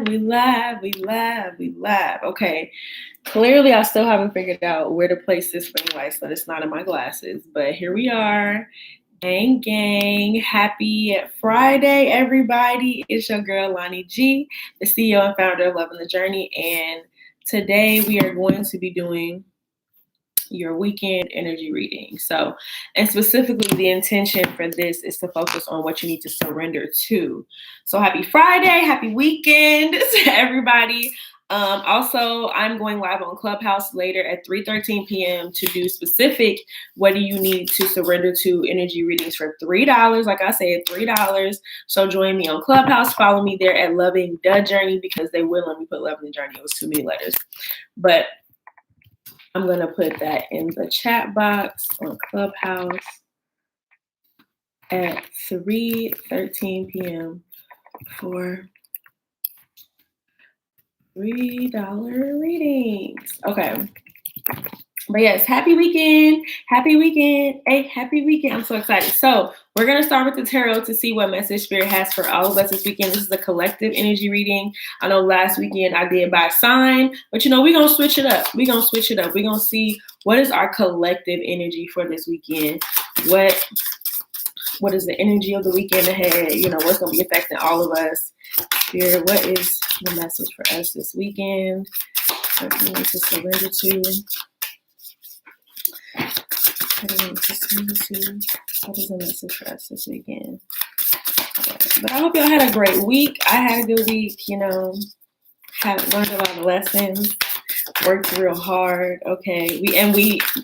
live. Okay, clearly I still haven't figured out where to place this ring light so it's not in my glasses, but here we are. Gang. Happy Friday, everybody. It's your girl, Lani G, the CEO and founder of Loving the Journey, and today we are going to be doing your weekend energy reading. So, and specifically the intention for this is to focus on what you need to surrender to. So happy Friday, happy weekend to everybody. Also, I'm going live on Clubhouse later at 3:13 p.m. to do specific what do you need to surrender to energy readings for $3. Like I said, $3. So join me on Clubhouse. Follow me there at Loving the Journey because they will let me put Loving the Journey. It was too many letters. But I'm going to put that in the chat box on Clubhouse at 3:13 p.m. for $3 readings. Okay. But yes, happy weekend. Happy weekend. Hey, happy weekend. I'm so excited. So we're going to start with the tarot to see what message Spirit has for all of us this weekend. This is a collective energy reading. I know last weekend I did by sign, but we're going to switch it up. We're going to see what is our collective energy for this weekend. What is the energy of the weekend ahead? What's going to be affecting all of us. Spirit, what is the message for us this weekend? What do we need to surrender to? What is the message for us this weekend? But I hope y'all had a great week. I had a good week, have learned a lot of lessons, worked real hard. Okay. We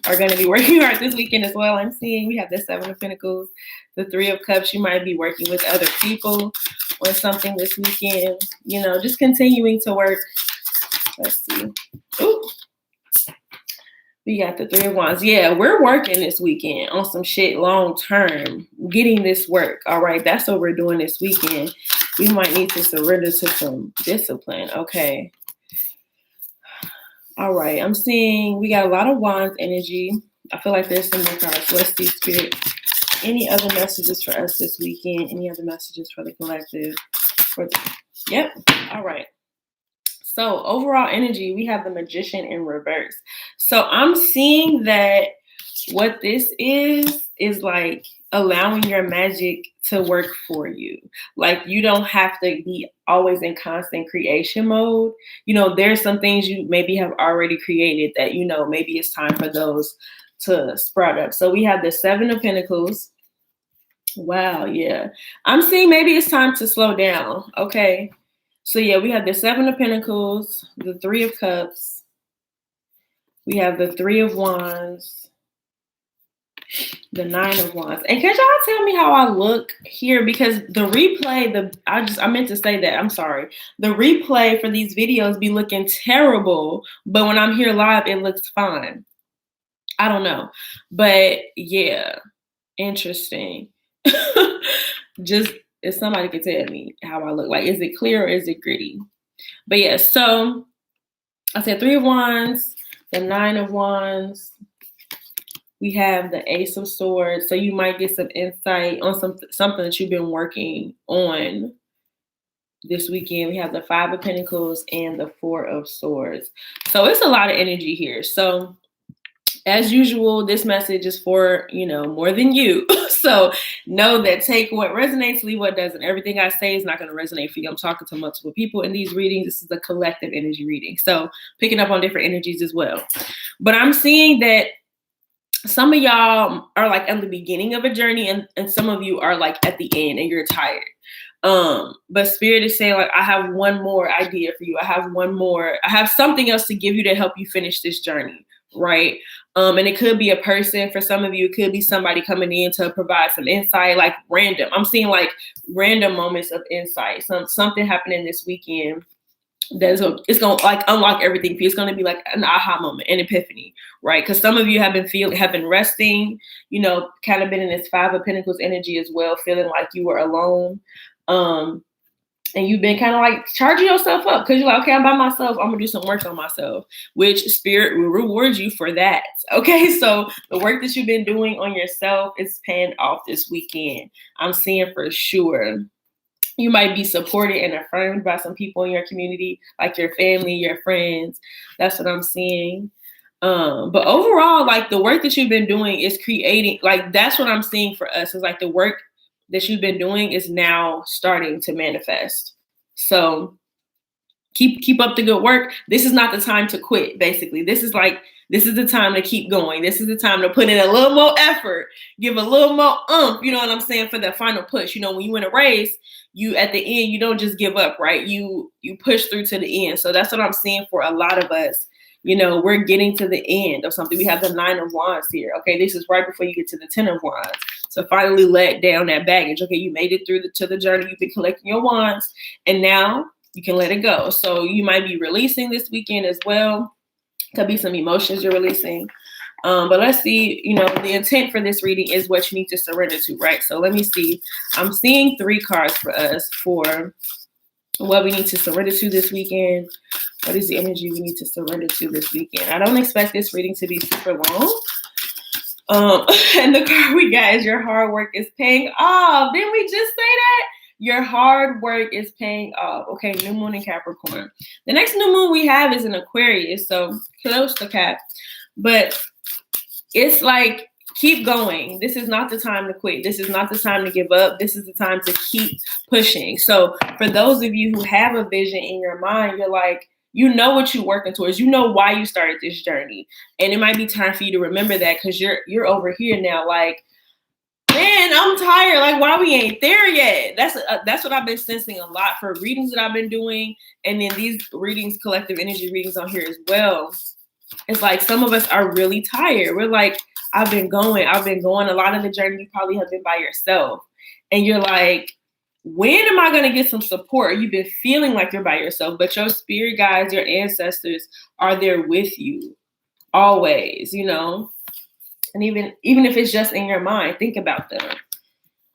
are going to be working hard this weekend as well. I'm seeing we have the 7 of Pentacles, the 3 of Cups. You might be working with other people on something this weekend, just continuing to work. Let's see. Ooh. We got the 3 of Wands. Yeah, we're working this weekend on some shit long term, getting this work. All right, that's what we're doing this weekend. We might need to surrender to some discipline. Okay. All right, I'm seeing we got a lot of Wands energy. I feel like there's some more cards. Let's see, Spirit. Any other messages for us this weekend? Any other messages for the collective? Yep. All right. So overall energy, we have the Magician in reverse. So I'm seeing that what this is like allowing your magic to work for you. Like you don't have to be always in constant creation mode. There's some things you maybe have already created that, maybe it's time for those to sprout up. So we have the 7 of Pentacles. Wow, yeah. I'm seeing maybe it's time to slow down. Okay. So yeah, we have the 7 of Pentacles, the 3 of Cups. We have the 3 of Wands, the 9 of Wands. And can y'all tell me how I look here? Because the replay, I meant to say that, I'm sorry. The replay for these videos be looking terrible, but when I'm here live, it looks fine. I don't know. But yeah, interesting. Just if somebody could tell me how I look, like, is it clear or is it gritty? But yeah, so I said 3 of Wands, the 9 of Wands. We have the Ace of Swords. So you might get some insight on something that you've been working on this weekend. We have the 5 of Pentacles and the 4 of Swords. So it's a lot of energy here. So as usual, this message is for, more than you. So know that take what resonates, leave what doesn't. Everything I say is not going to resonate for you. I'm talking to multiple people in these readings. This is a collective energy reading. So picking up on different energies as well. But I'm seeing that some of y'all are like at the beginning of a journey and some of you are like at the end and you're tired. But Spirit is saying, like, I have one more idea for you. I have something else to give you to help you finish this journey. Right. And it could be a person. For some of you, it could be somebody coming in to provide some insight, like random. I'm seeing like random moments of insight. Something happening this weekend it's going to like unlock everything for you. It's going to be like an aha moment, an epiphany, right? Because some of you have been resting, kind of been in this 5 of Pentacles energy as well, feeling like you were alone. And you've been kind of like charging yourself up because you're like, okay, I'm by myself. I'm going to do some work on myself, which Spirit will reward you for that. Okay. So the work that you've been doing on yourself is paying off this weekend. I'm seeing for sure. You might be supported and affirmed by some people in your community, like your family, your friends. That's what I'm seeing. But overall, like the work that you've been doing is creating, like that's what I'm seeing for us, is like the work that you've been doing is now starting to manifest. So keep up the good work. This is not the time to quit, basically. This is the time to keep going. This is the time to put in a little more effort, give a little more you know what I'm saying, for the final push. You know, when you win a race, you at the end, you don't just give up, right? You push through to the end. So that's what I'm seeing for a lot of us. You know, we're getting to the end of something. We have the 9 of Wands here. Okay, this is right before you get to the 10 of Wands. So finally let down that baggage. Okay, you made it through to the journey. You've been collecting your wands, and now you can let it go. So you might be releasing this weekend as well. Could be some emotions you're releasing. But let's see, you know, the intent for this reading is what you need to surrender to, right? So let me see. I'm seeing 3 cards for us for what we need to surrender to this weekend. What is the energy we need to surrender to this weekend? I don't expect this reading to be super long. And the card we got is your hard work is paying off. Didn't we just say that? Your hard work is paying off. Okay, new moon in Capricorn. The next new moon we have is in Aquarius, so close to Cap. But it's like, keep going. This is not the time to quit. This is not the time to give up. This is the time to keep pushing. So for those of you who have a vision in your mind, you're like, you know what you're working towards. You know why you started this journey. And it might be time for you to remember that, because you're over here now like, man, I'm tired. Like, why we ain't there yet? That's what I've been sensing a lot for readings that I've been doing. And then these readings, collective energy readings on here as well. It's like some of us are really tired. We're like, I've been going. A lot of the journey you probably have been by yourself. And you're like, when am I going to get some support? You've been feeling like you're by yourself, but your spirit guides, your ancestors are there with you always, you know? And even if it's just in your mind, think about them.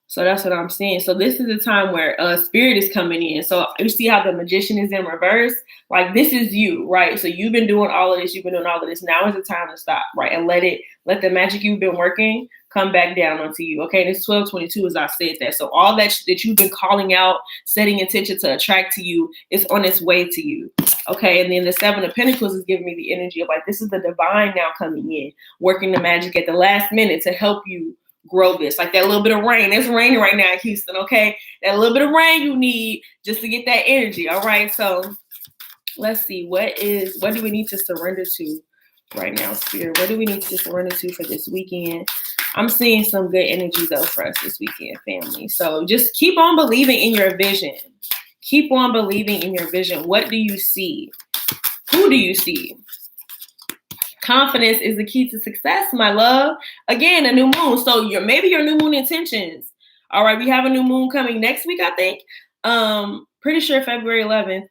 So that's what I'm saying. So this is a time where spirit is coming in. So you see how the magician is in reverse? Like, this is you, right? So you've been doing all of this. You've been doing all of this. Now is the time to stop, right? And let the magic you've been working come back down onto you. Okay, and it's 12/22 as I said that. So all that you've been calling out, setting intention to attract to you is on its way to you. Okay, and then the 7 of Pentacles is giving me the energy of like, this is the divine now coming in, working the magic at the last minute to help you grow this. Like that little bit of rain. It's raining right now in Houston, okay? That little bit of rain you need just to get that energy, all right? So let's see. What do we need to surrender to right now, Spirit? What do we need to surrender to for this weekend? I'm seeing some good energy, though, for us this weekend, family. So just keep on believing in your vision. Keep on believing in your vision. What do you see? Who do you see? Confidence is the key to success, my love. Again, a new moon. So maybe your new moon intentions. All right, we have a new moon coming next week, I think. Pretty sure February 11th.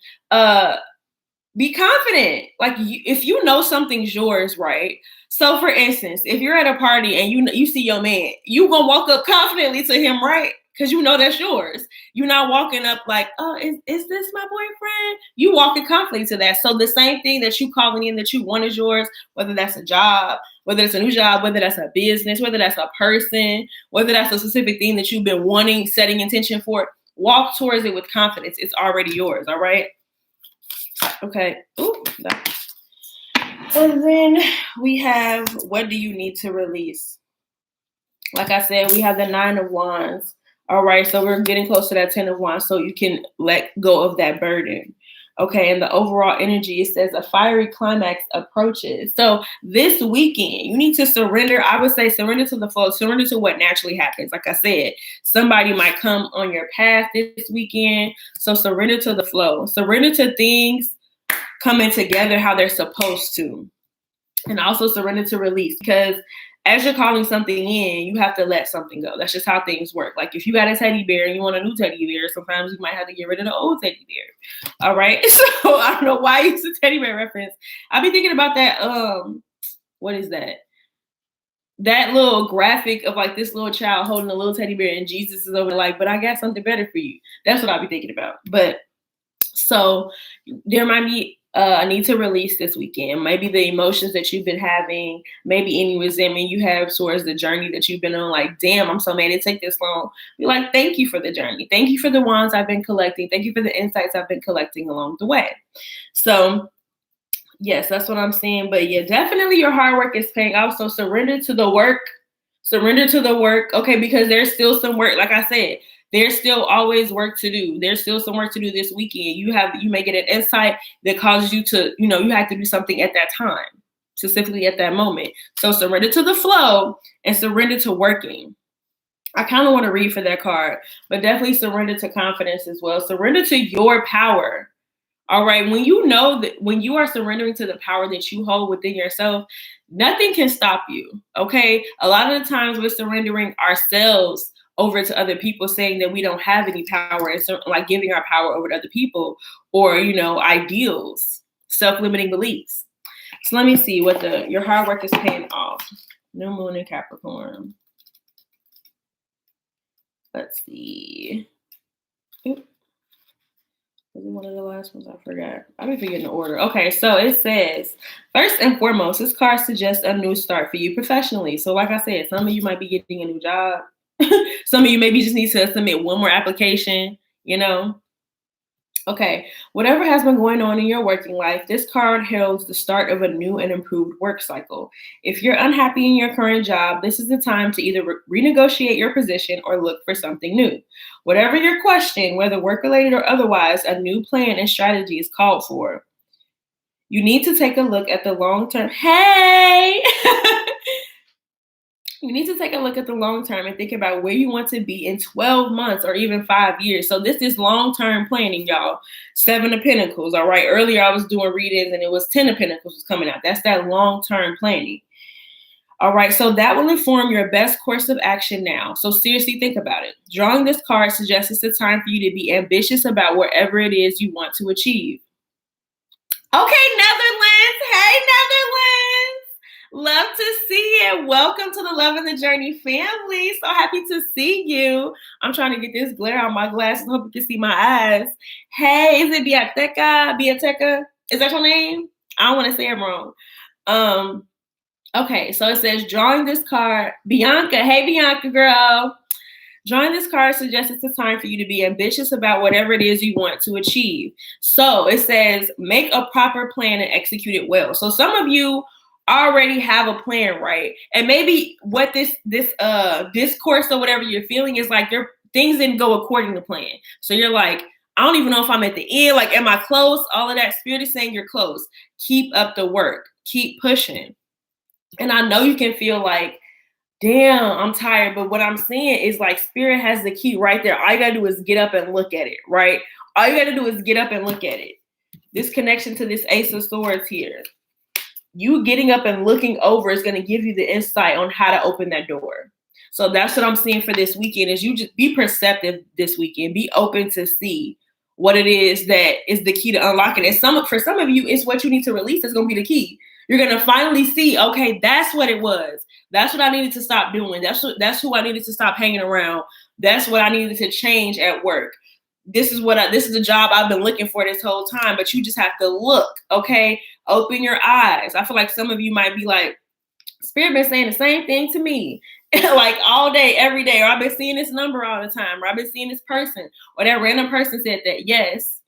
Be confident. Like, if you know something's yours, right? So for instance, if you're at a party and you see your man, you gonna walk up confidently to him, right? Because you know that's yours. You're not walking up like, oh, is this my boyfriend? You walking confidently to that. So the same thing that you calling in that you want is yours, whether that's a job, whether it's a new job, whether that's a business, whether that's a person, whether that's a specific thing that you've been wanting, setting intention for, walk towards it with confidence. It's already yours, all right? Okay. Ooh, no. And then we have, what do you need to release? Like I said, we have the 9 of Wands. All right, so we're getting close to that 10 of Wands, so you can let go of that burden. Okay, and the overall energy, it says a fiery climax approaches. So this weekend, you need to surrender. I would say surrender to the flow, surrender to what naturally happens. Like I said, somebody might come on your path this weekend. So surrender to the flow. Surrender to things coming together how they're supposed to. And also surrender to release, because as you're calling something in, you have to let something go. That's just how things work. Like if you got a teddy bear and you want a new teddy bear, sometimes you might have to get rid of the old teddy bear. All right. So I don't know why I use a teddy bear reference. I've been thinking about that. What is that? That little graphic of like this little child holding a little teddy bear and Jesus is over like, but I got something better for you. That's what I'll be thinking about. But so there might be I need to release this weekend. Maybe the emotions that you've been having, maybe any resentment you have towards the journey that you've been on. Like, damn, I'm so mad it take this long. Be like, thank you for the journey. Thank you for the wands I've been collecting. Thank you for the insights I've been collecting along the way. So yes, that's what I'm saying. But yeah, definitely your hard work is paying off. So surrender to the work. Surrender to the work. Okay, because there's still some work. Like I said, there's still always work to do. There's still some work to do this weekend. You may get an insight that causes you to, you have to do something at that time, specifically at that moment. So surrender to the flow and surrender to working. I kind of want to read for that card, but definitely surrender to confidence as well. Surrender to your power. All right. When you know that when you are surrendering to the power that you hold within yourself, nothing can stop you. Okay. A lot of the times we're surrendering ourselves over to other people, saying that we don't have any power, and so, like giving our power over to other people or, ideals, self-limiting beliefs. So let me see what your hard work is paying off. New moon in Capricorn. Let's see. Oop. Was it one of the last ones? I forgot. I've been forgetting the order. Okay, so it says, first and foremost, this card suggests a new start for you professionally. So like I said, some of you might be getting a new job. Some of you maybe just need to submit one more application, Okay, whatever has been going on in your working life, this card heralds the start of a new and improved work cycle. If you're unhappy in your current job, this is the time to either renegotiate your position or look for something new. Whatever your question, whether work-related or otherwise, a new plan and strategy is called for. You need to take a look at the long-term. Hey! You need to take a look at the long term and think about where you want to be in 12 months or even 5 years. So this is long-term planning, y'all. 7 of Pentacles, all right? Earlier I was doing readings and it was 10 of Pentacles was coming out. That's that long-term planning. All right, so that will inform your best course of action now. So seriously, think about it. Drawing this card suggests it's a time for you to be ambitious about whatever it is you want to achieve. Okay, Netherlands. Hey, Netherlands. Love to see it. Welcome to the Love and the Journey family. So happy to see you. I'm trying to get this glare on my glasses. Hope you can see my eyes. Hey, is it Beateca? Beateca? Is that your name? I don't want to say it wrong. Okay, so it says drawing this card. Bianca. Hey, Bianca, girl. Drawing this card suggests it's a time for you to be ambitious about whatever it is you want to achieve. So it says make a proper plan and execute it well. So some of you already have a plan, right? And maybe what this discourse or whatever you're feeling is like things didn't go according to plan. So you're like, I don't even know if I'm at the end. Like, am I close? All of that spirit is saying you're close. Keep up the work. Keep pushing. And I know you can feel like, damn, I'm tired. But what I'm saying is like spirit has the key right there. All you gotta do is get up and look at it, right? All you gotta do is get up and look at it. This connection to this Ace of Swords here. You getting up and looking over is going to give you the insight on how to open that door. So that's what I'm seeing for this weekend is you just be perceptive this weekend. Be open to see what it is that is the key to unlocking it. For some of you, it's what you need to release that's going to be the key. You're going to finally see, okay, that's what it was. That's what I needed to stop doing. That's who I needed to stop hanging around. That's what I needed to change at work. This is the job I've been looking for this whole time, but you just have to look, okay? Open your eyes. I feel like some of you might be like, Spirit been saying the same thing to me, like all day, every day, or I've been seeing this number all the time, or I've been seeing this person, or that random person said that. Yes.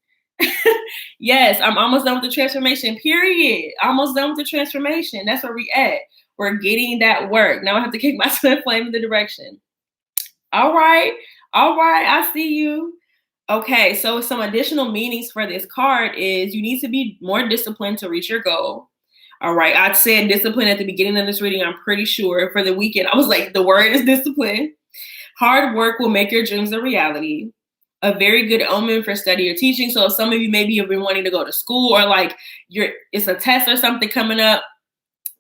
Yes, I'm almost done with the transformation, period. Almost done with the transformation. That's where we at. We're getting that work. Now I have to kick my twin flame in the direction. All right. I see you. Okay, so some additional meanings for this card is you need to be more disciplined to reach your goal. All right, I said discipline at the beginning of this reading. I'm pretty sure for the weekend, I was like, the word is discipline. Hard work will make your dreams a reality. A very good omen for study or teaching. So if some of you maybe have been wanting to go to school or like it's a test or something coming up,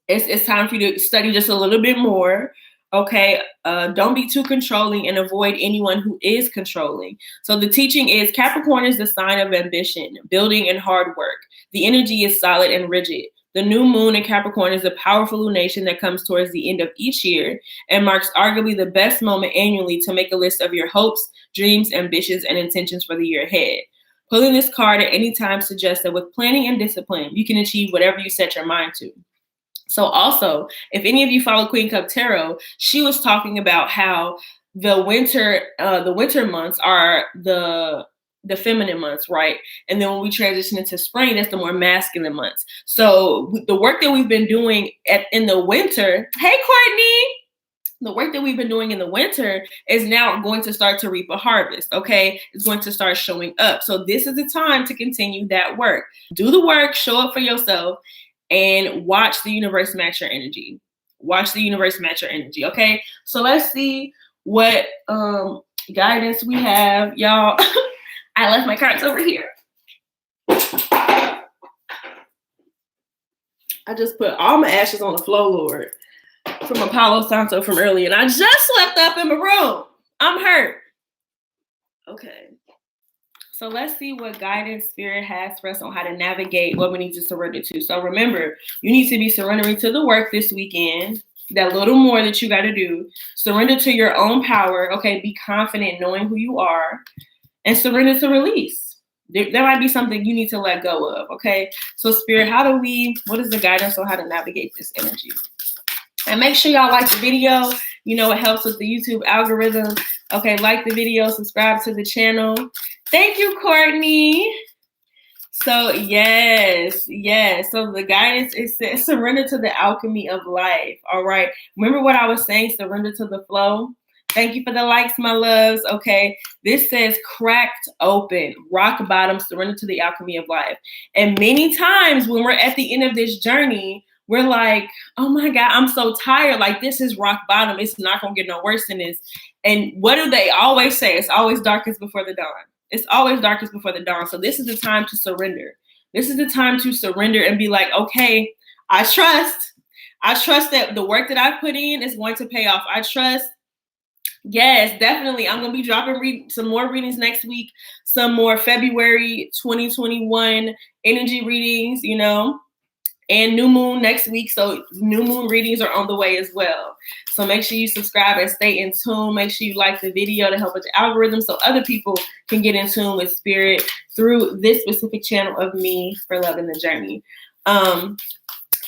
it's time for you to study just a little bit more. Okay, don't be too controlling and avoid anyone who is controlling. So the teaching is Capricorn is the sign of ambition, building, and hard work. The energy is solid and rigid. The new moon in Capricorn is a powerful lunation that comes towards the end of each year and marks arguably the best moment annually to make a list of your hopes, dreams, ambitions, and intentions for the year ahead. Pulling this card at any time suggests that with planning and discipline, you can achieve whatever you set your mind to. So also, if any of you follow Queen Cup Tarot, she was talking about how the winter months are the feminine months, right? And then when we transition into spring, that's the more masculine months. So the work that we've been doing in the winter, hey Courtney, the work that we've been doing in the winter is now going to start to reap a harvest, okay? It's going to start showing up. So this is the time to continue that work. Do the work, show up for yourself, and watch the universe match your energy. Watch the universe match your energy, okay? So let's see what guidance we have. Y'all, I left my cards over here. I just put all my ashes on the floor, Lord, from Apollo Santo from earlier, and I just slept up in my room. I'm hurt. Okay. So let's see what guidance Spirit has for us on how to navigate what we need to surrender to. So remember, you need to be surrendering to the work this weekend, that little more that you got to do. Surrender to your own power. Okay, be confident knowing who you are, and surrender to release. There might be something you need to let go of. Okay, so Spirit, what is the guidance on how to navigate this energy? And make sure y'all like the video. You know, it helps with the YouTube algorithm. Okay, like the video, subscribe to the channel. Thank you, Courtney. So yes. So the guidance is surrender to the alchemy of life. All right. Remember what I was saying, surrender to the flow. Thank you for the likes, my loves. Okay. This says cracked open, rock bottom, surrender to the alchemy of life. And many times when we're at the end of this journey, we're like, oh my God, I'm so tired. Like, this is rock bottom. It's not going to get no worse than this. And what do they always say? It's always darkest before the dawn. It's always darkest before the dawn. So this is the time to surrender. This is the time to surrender and be like, okay, I trust that the work that I put in is going to pay off. I trust. Yes, definitely. I'm going to be dropping some more readings next week, some more February 2021 energy readings, you know, and new moon next week. So new moon readings are on the way as well. So make sure you subscribe and stay in tune. Make sure you like the video to help with the algorithm so other people can get in tune with Spirit through this specific channel of me for loving the journey.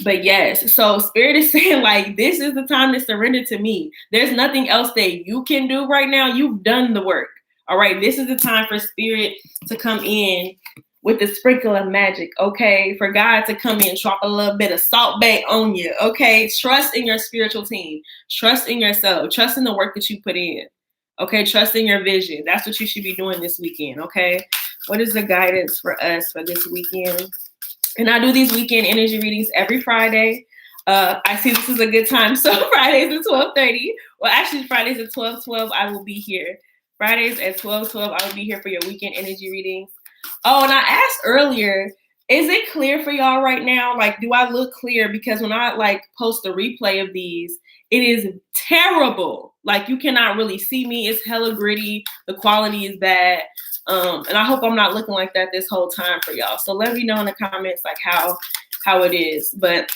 But yes, so Spirit is saying, like, this is the time to surrender to me. There's nothing else that you can do right now. You've done the work. All right. This is the time for Spirit to come in with a sprinkle of magic, okay? For God to come in, drop a little bit of Salt Bae on you, okay? Trust in your spiritual team. Trust in yourself. Trust in the work that you put in, okay? Trust in your vision. That's what you should be doing this weekend, okay? What is the guidance for us for this weekend? And I do these weekend energy readings every Friday. I see this is a good time. So Fridays at 12:30. Well, actually, Fridays at 12:12, I will be here. Fridays at 12:12, I will be here for your weekend energy readings. Oh, and I asked earlier, is it clear for y'all right now? Like, do I look clear? Because when I like post a replay of these, it is terrible. Like, you cannot really see me. It's hella gritty. The quality is bad. And I hope I'm not looking like that this whole time for y'all. So let me know in the comments like how it is. But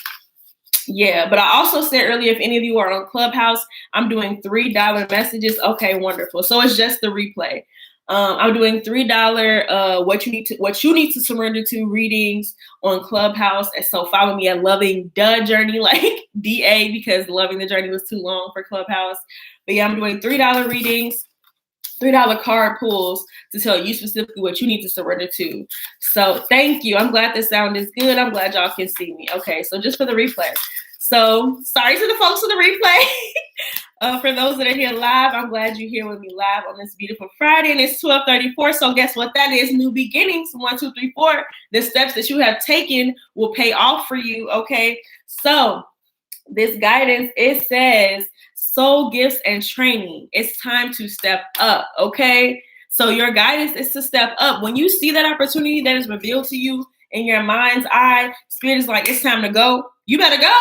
yeah, but I also said earlier, if any of you are on Clubhouse, I'm doing $3 messages. Okay, wonderful. So it's just the replay. I'm doing $3 what you need to surrender to readings on Clubhouse. And so follow me at Loving the Journey, like DA, because Loving the Journey was too long for Clubhouse. But yeah, I'm doing $3 readings, $3 card pulls to tell you specifically what you need to surrender to. So thank you. I'm glad the sound is good. I'm glad y'all can see me. Okay, so just for the replay. So sorry to the folks on the replay. For those that are here live, I'm glad you're here with me live on this beautiful Friday, and it's 12:34. So guess what that is? New beginnings. 1, 2, 3, 4. The steps that you have taken will pay off for you. Okay. So this guidance, it says soul gifts and training. It's time to step up. Okay. So your guidance is to step up. When you see that opportunity that is revealed to you in your mind's eye, Spirit is like, it's time to go. You better go.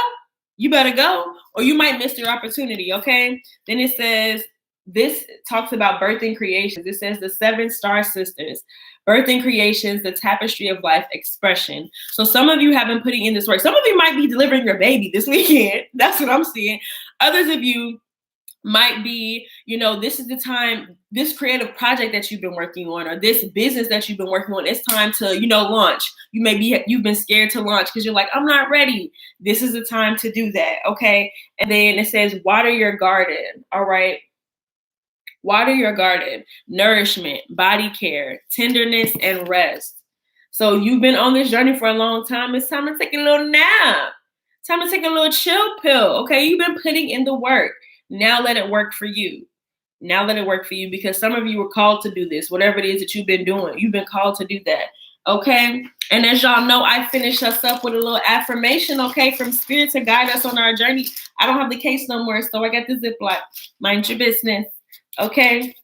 You better go, or you might miss your opportunity, okay? Then it says, this talks about birthing creations. It says the 7 star sisters, birthing creations, the tapestry of life expression. So some of you have been putting in this work. Some of you might be delivering your baby this weekend. That's what I'm seeing. Others of you might be, this is the time, this creative project that you've been working on, or this business that you've been working on, it's time to, launch. You've been scared to launch because you're like, I'm not ready. This is the time to do that. Okay. And then it says, water your garden. All right. Water your garden, nourishment, body care, tenderness, and rest. So you've been on this journey for a long time. It's time to take a little nap. Time to take a little chill pill. Okay. You've been putting in the work. Now let it work for you. Now let it work for you, because some of you were called to do this. Whatever it is that you've been doing, you've been called to do that. Okay. And as y'all know, I finish us up with a little affirmation, okay, from Spirit to guide us on our journey. I don't have the case no more, so I got the Ziploc. Mind your business. Okay.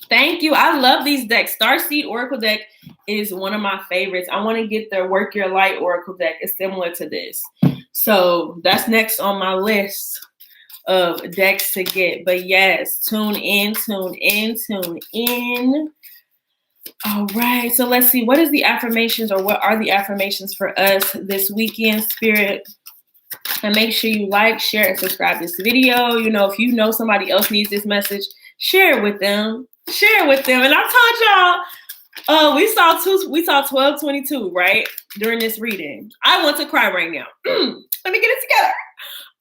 Thank you. I love these decks. Starseed Oracle deck is one of my favorites. I want to get the Work Your Light Oracle deck. It's similar to this. So that's next on my list of decks to get. But yes, tune in. All right. So let's see. What is the affirmations, or what are the affirmations for us this weekend, Spirit? And make sure you like, share, and subscribe this video. If you know somebody else needs this message, share it with them. Share it with them. And I told y'all, we saw 1222, right? During this reading. I want to cry right now. Let me get it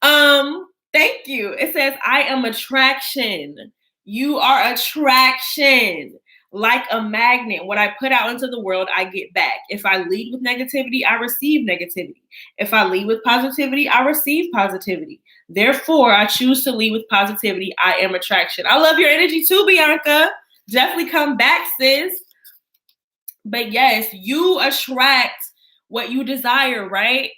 together. Thank you. It says, I am attraction. You are attraction. Like a magnet, what I put out into the world, I get back. If I lead with negativity, I receive negativity. If I lead with positivity, I receive positivity. Therefore, I choose to lead with positivity. I am attraction. I love your energy too, Bianca. Definitely come back, sis. But yes, you attract what you desire, right?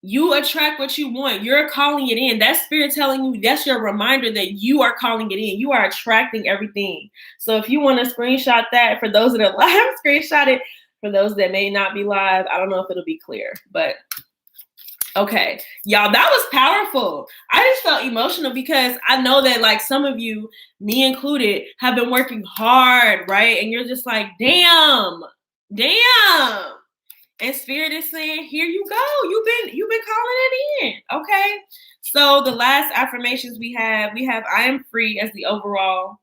You attract what you want. You're calling it in. That's Spirit telling you, that's your reminder that you are calling it in. You are attracting everything. So if you want to screenshot that, for those that are live, screenshot it. For those that may not be live, I don't know if it'll be clear, but okay. Y'all, that was powerful. I just felt emotional because I know that like some of you, me included, have been working hard, right? And you're just like, damn. And Spirit is saying, here you go. You've been calling it in. Okay. So the last affirmations we have I am free as the overall.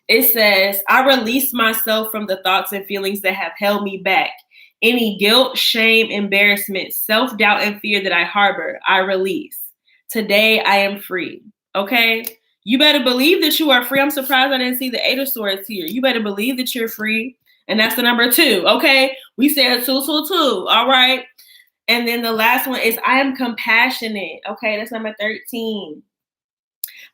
It says, I release myself from the thoughts and feelings that have held me back. Any guilt, shame, embarrassment, self-doubt, and fear that I harbor, I release. Today I am free. Okay. You better believe that you are free. I'm surprised I didn't see the 8 of Swords here. You better believe that you're free. And that's the number 2. Okay. We said 222. All right. And then the last one is I am compassionate. Okay. That's number 13.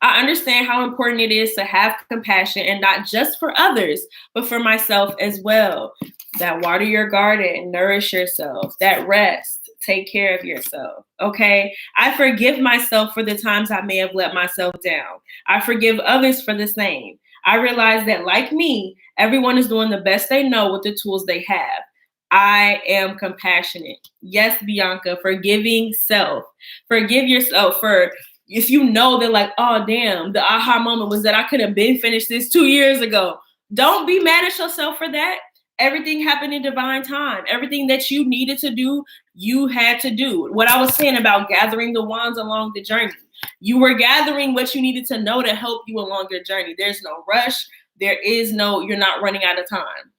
I understand how important it is to have compassion, and not just for others, but for myself as well. That water your garden, nourish yourself, that rest, take care of yourself. Okay. I forgive myself for the times I may have let myself down. I forgive others for the same. I realize that, like me, everyone is doing the best they know with the tools they have. I am compassionate. Yes, Bianca, forgiving self. Forgive yourself for, if you know that like, oh, damn, the aha moment was that I could have been finished this 2 years ago. Don't be mad at yourself for that. Everything happened in divine time. Everything that you needed to do, you had to do. What I was saying about gathering the wands along the journey. You were gathering what you needed to know to help you along your journey. There's no rush. You're not running out of time.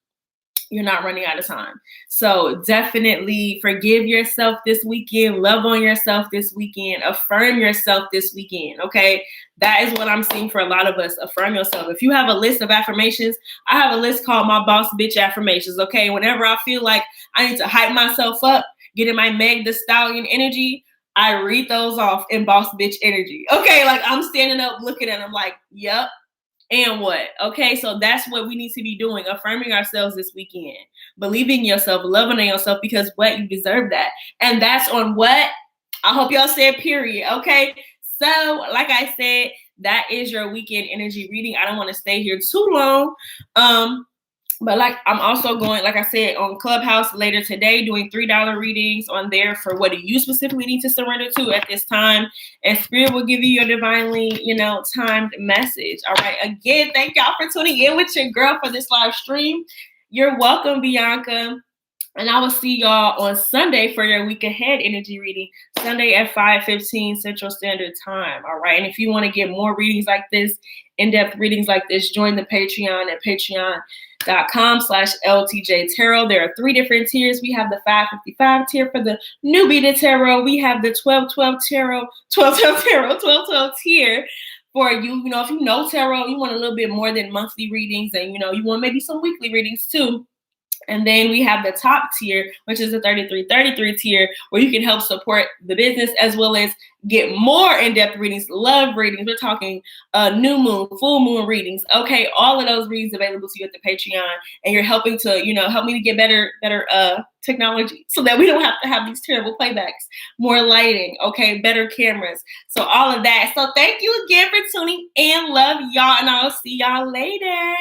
You're not running out of time. So definitely forgive yourself this weekend. Love on yourself this weekend. Affirm yourself this weekend. Okay. That is what I'm seeing for a lot of us. Affirm yourself. If you have a list of affirmations, I have a list called my boss bitch affirmations. Okay. Whenever I feel like I need to hype myself up, get in my Meg the Stallion energy, I read those off in boss bitch energy. Okay. Like I'm standing up looking at them like, yep. And what? Okay, so that's what we need to be doing. Affirming ourselves this weekend. Believing in yourself, loving on yourself, because what? You deserve that. And that's on what? I hope y'all said period. Okay, so like I said, that is your weekend energy reading. I don't want to stay here too long. But like I'm also going, like I said, on Clubhouse later today, doing $3 readings on there for what do you specifically need to surrender to at this time. And Spirit will give you your divinely, timed message. All right. Again, thank y'all for tuning in with your girl for this live stream. You're welcome, Bianca. And I will see y'all on Sunday for your week ahead energy reading, Sunday at 5:15 Central Standard Time. All right. And if you want to get more readings like this, in-depth readings like this, join the Patreon at patreon.com/LTJ Tarot. There are 3 different tiers. We have the 555 tier for the newbie to tarot. We have the 1212 tarot, 1212 tier for you. You know, if you know tarot, you want a little bit more than monthly readings, and you know, you want maybe some weekly readings too. And then we have the top tier, which is the 3333 tier, where you can help support the business as well as get more in-depth readings, love readings. We're talking new moon, full moon readings. Okay, all of those readings available to you at the Patreon, and you're helping to, you know, help me to get better technology so that we don't have to have these terrible playbacks, more lighting, okay, better cameras. So all of that. So thank you again for tuning in. Love y'all, and I'll see y'all later.